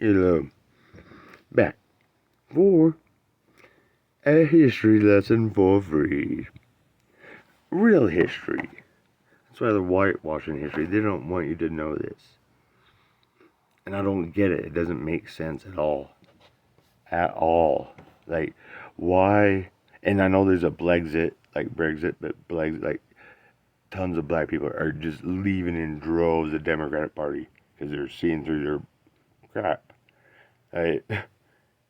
Hello. Back for a history lesson for free. Real history. That's why they're whitewashing history. They don't want you to know this. And I don't get it. It doesn't make sense at all. At all. Like, why? And I know there's a Brexit, but Brexit, tons of black people are just leaving in droves the Democratic Party because they're seeing through their crap. Right?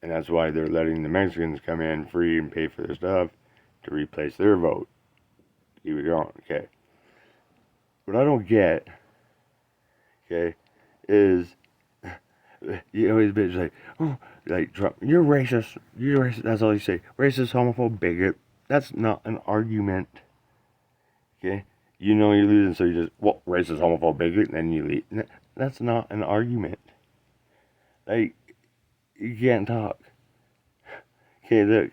And that's why they're letting the Mexicans come in free and pay for their stuff to replace their vote. Keep it going, okay? What I don't get, okay, is you always bitch like, oh, like Trump, you're racist. That's all you say. Racist, homophobe, bigot. That's not an argument, okay? You know you're losing, so you just, well, racist, homophobe, bigot, and then you leave. That's not an argument. Like, you can't talk. Okay, look.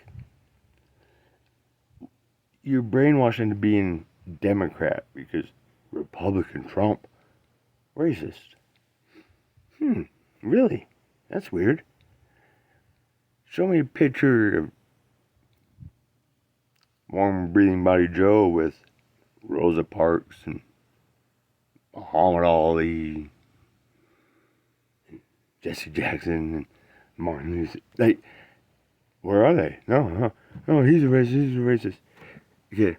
You're brainwashed into being Democrat because Republican Trump, racist. Really? That's weird. Show me a picture of warm breathing body Joe with Rosa Parks and Muhammad Ali, and Jesse Jackson and Martin Luther. Like, where are they? No, he's a racist. Okay,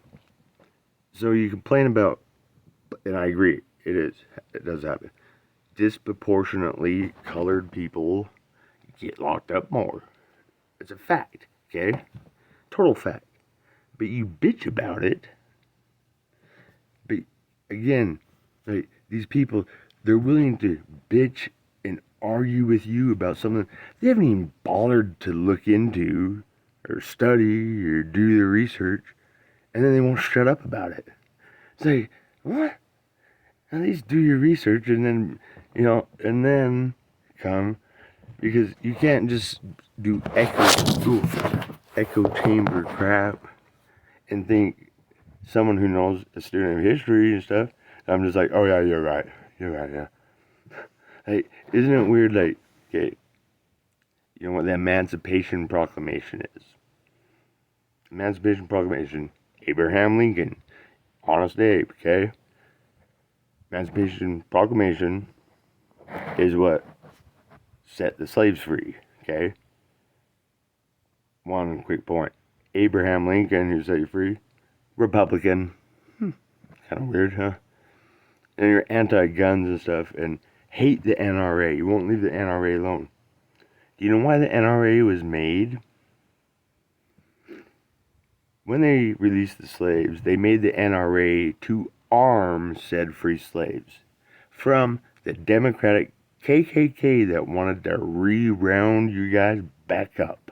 so you complain about, and I agree, it does happen. Disproportionately colored people get locked up more. It's a fact, okay? Total fact. But you bitch about it. But again, like, these people, they're willing to bitch and argue with you about something they haven't even bothered to look into or study or do their research, and then they won't shut up about it. It's like, what? At least do your research and then, and then come, because you can't just do echo chamber crap and think someone who knows a student of history and stuff, I'm just like, oh yeah, you're right, yeah. Like, isn't it weird, like, okay, you know what the Emancipation Proclamation is? Emancipation Proclamation, Abraham Lincoln, Honest Abe, okay? Emancipation Proclamation is what set the slaves free, okay? One quick point. Abraham Lincoln, who set you free, Republican. Kind of weird, huh? And you're anti-guns and stuff and hate the NRA. You won't leave the NRA alone. Do you know why the NRA was made? When they released the slaves, they made the NRA to arm said free slaves from the Democratic KKK that wanted to re-round you guys back up.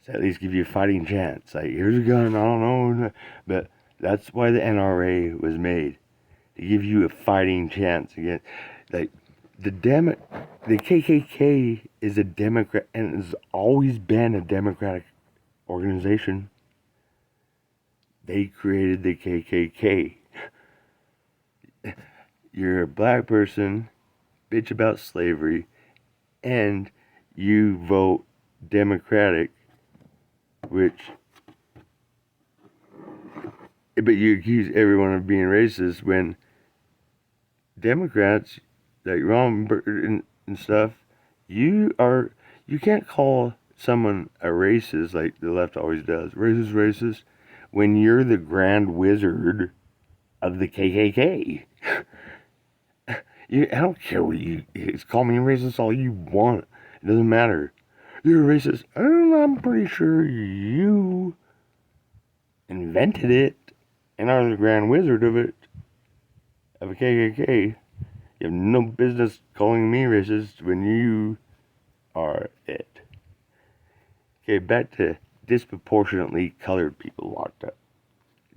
So at least give you a fighting chance. Like, here's a gun, I don't know. But that's why the NRA was made. To give you a fighting chance against, like, the KKK is a Democrat and has always been a Democratic organization. They created the KKK. You're a black person, bitch about slavery, and you vote Democratic, but you accuse everyone of being racist when Democrats, like Ron Burton and stuff, you can't call someone a racist like the left always does. Racist, when you're the grand wizard of the KKK. I don't care what call me a racist all you want. It doesn't matter. You're a racist. I'm pretty sure you invented it and are the grand wizard of a KKK. You have no business calling me racist when you are it. Okay, back to disproportionately colored people locked up,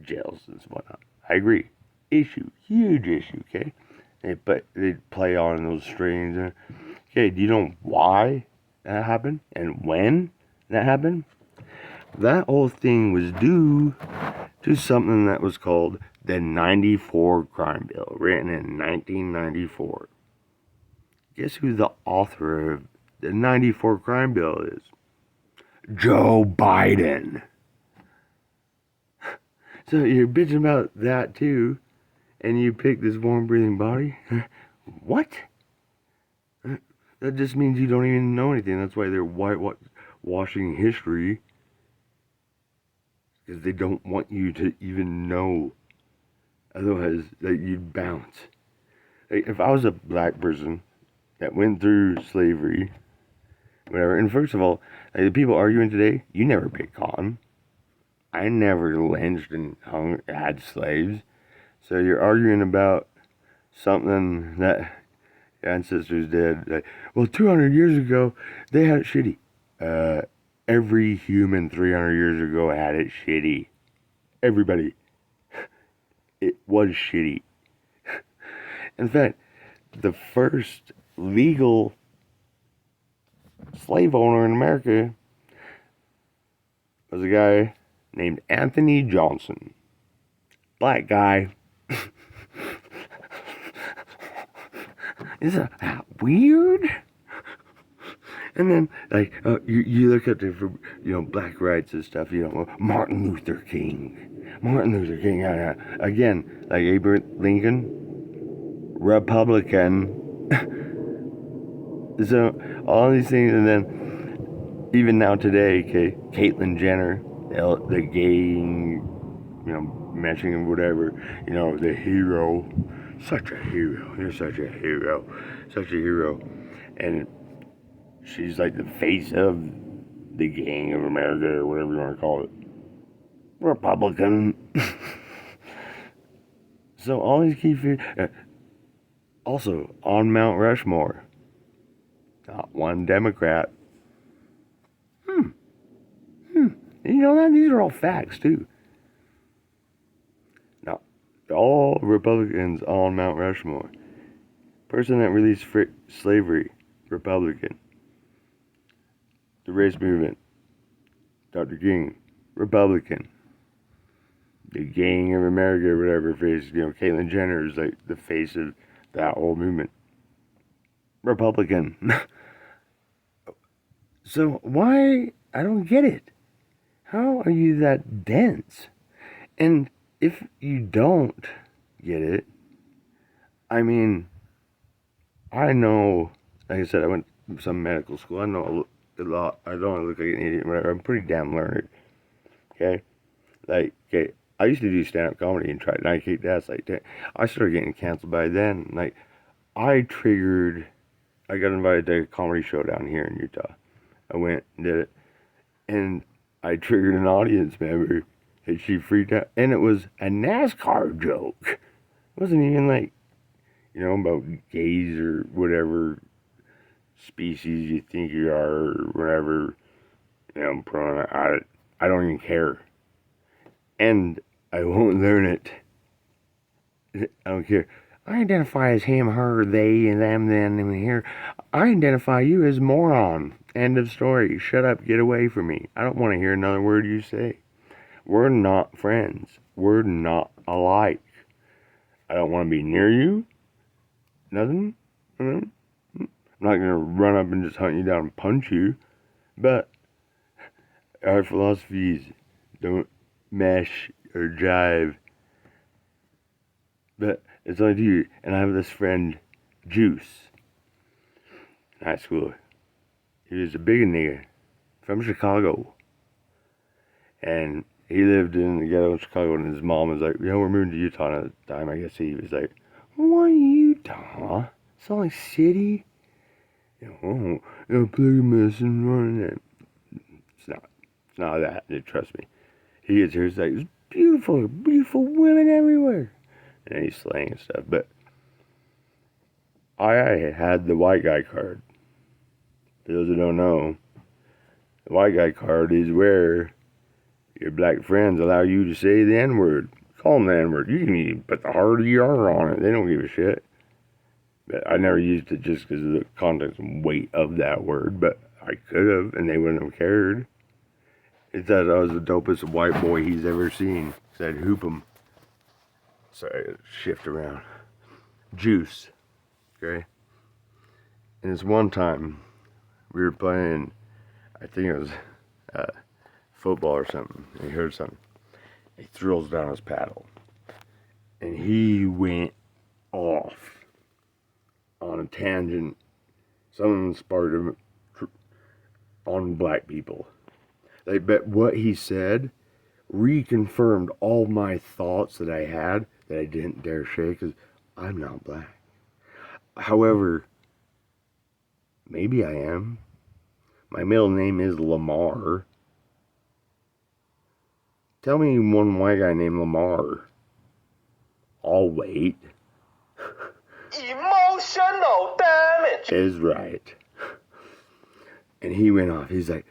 jails and whatnot. I agree. Huge issue, okay? But they play on those strings. Okay, do you know why that happened and when that happened? That whole thing was due to something that was called the 94 Crime Bill, written in 1994. Guess who the author of the 94 crime bill is? Joe Biden. So you're bitching about that too, and you pick this warm breathing body? What? That just means you don't even know anything. That's why they're whitewashing history. Because they don't want you to even know. Otherwise, you'd bounce. Like, if I was a black person that went through slavery, whatever, and first of all, like, the people arguing today, you never picked cotton. I never lynched and had slaves. So you're arguing about something that your ancestors did. Like, well, 200 years ago, they had it shitty. Every human 300 years ago had it shitty. Everybody. It was shitty. In fact, the first legal slave owner in America was a guy named Anthony Johnson. Black guy. Isn't that weird? And then, like, you look at the, black rights and stuff, Martin Luther King. Again, like Abraham Lincoln, Republican. So, all these things, and then, even now today, okay, Caitlyn Jenner, the gay, matching and whatever, the hero. Such a hero. You're such a hero. Such a hero. And she's like the face of the gang of America, or whatever you want to call it. Republican. So all these key figures. Also, on Mount Rushmore, not one Democrat. You know that? These are all facts, too. Now, all Republicans on Mount Rushmore. Person that released slavery, Republican. The race movement, Dr. King, Republican. The gang of America, or whatever face, Caitlyn Jenner is like the face of that whole movement. Republican. So why? I don't get it. How are you that dense? And if you don't get it, I mean, I know, like I said, I went to some medical school. I know a lot. I don't look like an idiot, whatever. I'm pretty damn learned. Okay? Like, okay, I used to do stand-up comedy and try it, and I kicked ass like that. I started getting canceled by then. Like, I got invited to a comedy show down here in Utah. I went and did it, and I triggered an audience member, and she freaked out. And it was a NASCAR joke. It wasn't even like, about gays or whatever species you think you are, or whatever, pronoun. I don't even care. And I won't learn it. I don't care. I identify as him, her, they, and them, then, and here. I identify you as moron. End of story. Shut up. Get away from me. I don't want to hear another word you say. We're not friends. We're not alike. I don't want to be near you. Nothing. I'm not going to run up and just hunt you down and punch you. But our philosophies don't mesh or jive. But it's only you. And I have this friend, Juice, in high school. He was a big nigga from Chicago. And he lived in the ghetto in Chicago, and his mom was like, we're moving to Utah at the time. I guess he was like, what, Utah? Salt Lake City? Polygamous and running it. It's not that. Trust me. He gets here, he's like, there's beautiful women everywhere. And he's slaying and stuff. But I had the white guy card. For those who don't know, the white guy card is where your black friends allow you to say the N-word. Call them the N-word. You can even put the hard ER on it. They don't give a shit. But I never used it just because of the context and weight of that word. But I could have, and they wouldn't have cared. He said I was the dopest white boy he's ever seen. Said hoop him. Sorry, shift around. Juice. Okay? And this one time, we were playing, I think it was football or something, and he heard something. He throws down his paddle, and he went off on a tangent. Something sparked him on black people. But what he said reconfirmed all my thoughts that I had that I didn't dare share because I'm not black. However, maybe I am. My middle name is Lamar. Tell me one white guy named Lamar. I'll wait. Emotional damage is right. And he went off. He's like,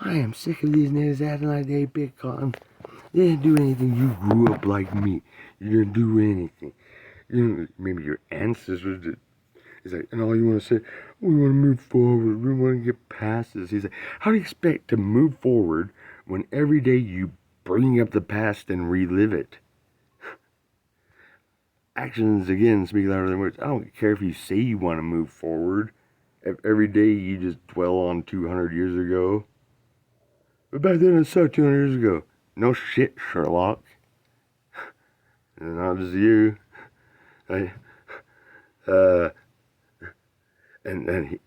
I am sick of these niggas acting like they big cotton. They didn't do anything. You grew up like me. You didn't do anything. Maybe your ancestors did. He's like, and all you want to say, we want to move forward. We want to get past this. He's like, how do you expect to move forward when every day you bring up the past and relive it? Actions, again, speak louder than words. I don't care if you say you want to move forward. If every day you just dwell on 200 years ago. But back then it sucked 200 years ago. No shit, Sherlock. And not just you. And then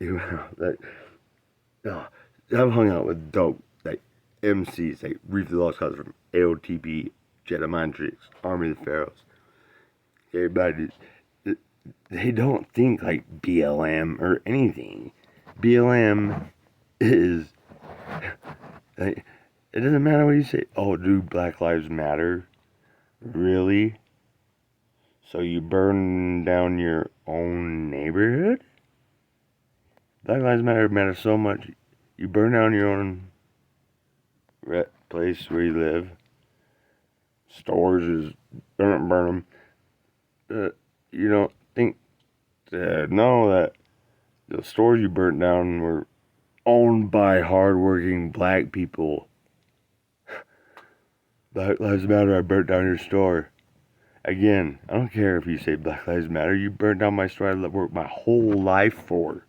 I've hung out with dope, like MCs, like Reef the Lost Cause from AOTP, Jedi Mind Tricks, Army of the Pharaohs. Everybody, they don't think like BLM or anything. BLM is, like, it doesn't matter what you say. Oh, do Black Lives Matter? Really? So you burn down your own neighborhood? Black Lives Matter so much. You burn down your own place where you live. Stores is burn them. You don't think know that the stores you burnt down were owned by hardworking black people. Black Lives Matter, I burnt down your store. Again, I don't care if you say Black Lives Matter. You burnt down my store I worked my whole life for.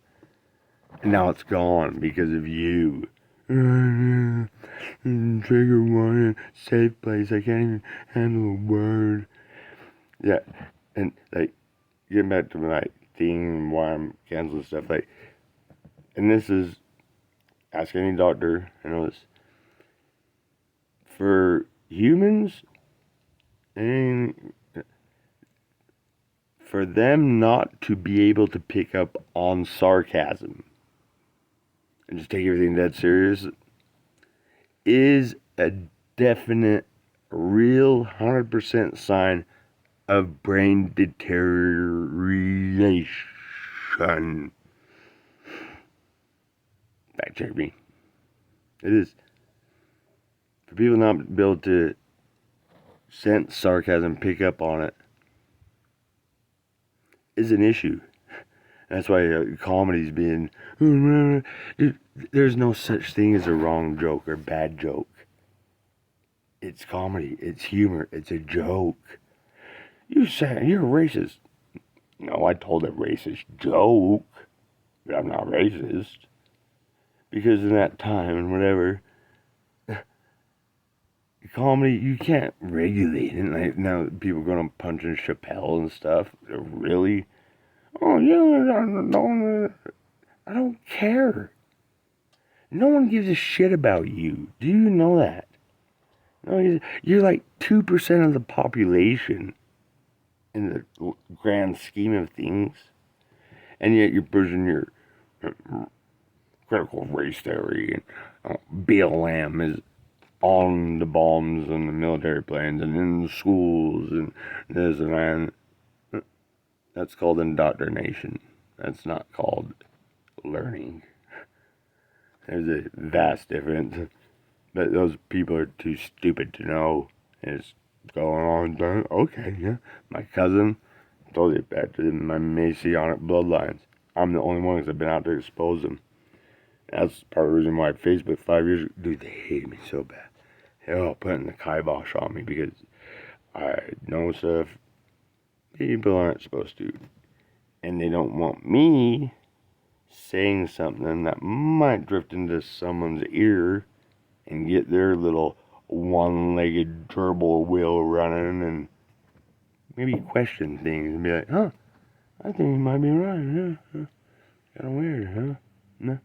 And now it's gone because of you. Trigger warning, safe place. I can't even handle a word. Yeah, and like, getting back to my theme, why I'm canceling stuff, like, and this is, ask any doctor, I know this, for humans, and for them not to be able to pick up on sarcasm, and just take everything dead serious, is a definite, real, 100% sign of brain deterioration. Fact check me. It is. For people not to be able to sense sarcasm, pick up on it, is an issue. That's why comedy's being. There's no such thing as a wrong joke or bad joke. It's comedy. It's humor. It's a joke. You say you're racist. No, I told a racist joke, but I'm not racist. Because in that time and whatever, comedy, you can't regulate it. Like, now people are going to punch in Chappelle and stuff. Really? Oh, yeah, I don't care. No one gives a shit about you. Do you know that? No, you're like 2% of the population in the grand scheme of things. And yet you're pushing your critical race theory and BLM is on the bombs and the military planes and in the schools and this and that. That's called indoctrination. That's not called learning. There's a vast difference. But those people are too stupid to know. It's going on. Okay, yeah. My cousin, told you back to my Masonic bloodlines. I'm the only one because I've been out to expose them. That's part of the reason why Facebook 5 years ago, dude, they hated me so bad. They're all putting the kibosh on me because I know stuff people aren't supposed to. And they don't want me saying something that might drift into someone's ear and get their little one-legged turbo wheel running and maybe question things and be like, huh, I think you might be right, huh? Kind of weird, huh? No.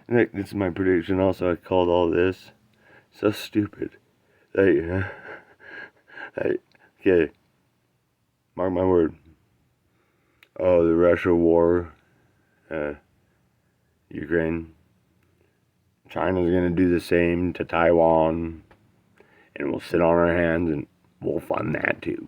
This is my prediction also. I called all this so stupid. Okay, mark my word. Oh, the Russia war, Ukraine. China's gonna do the same to Taiwan, and we'll sit on our hands and we'll fund that too.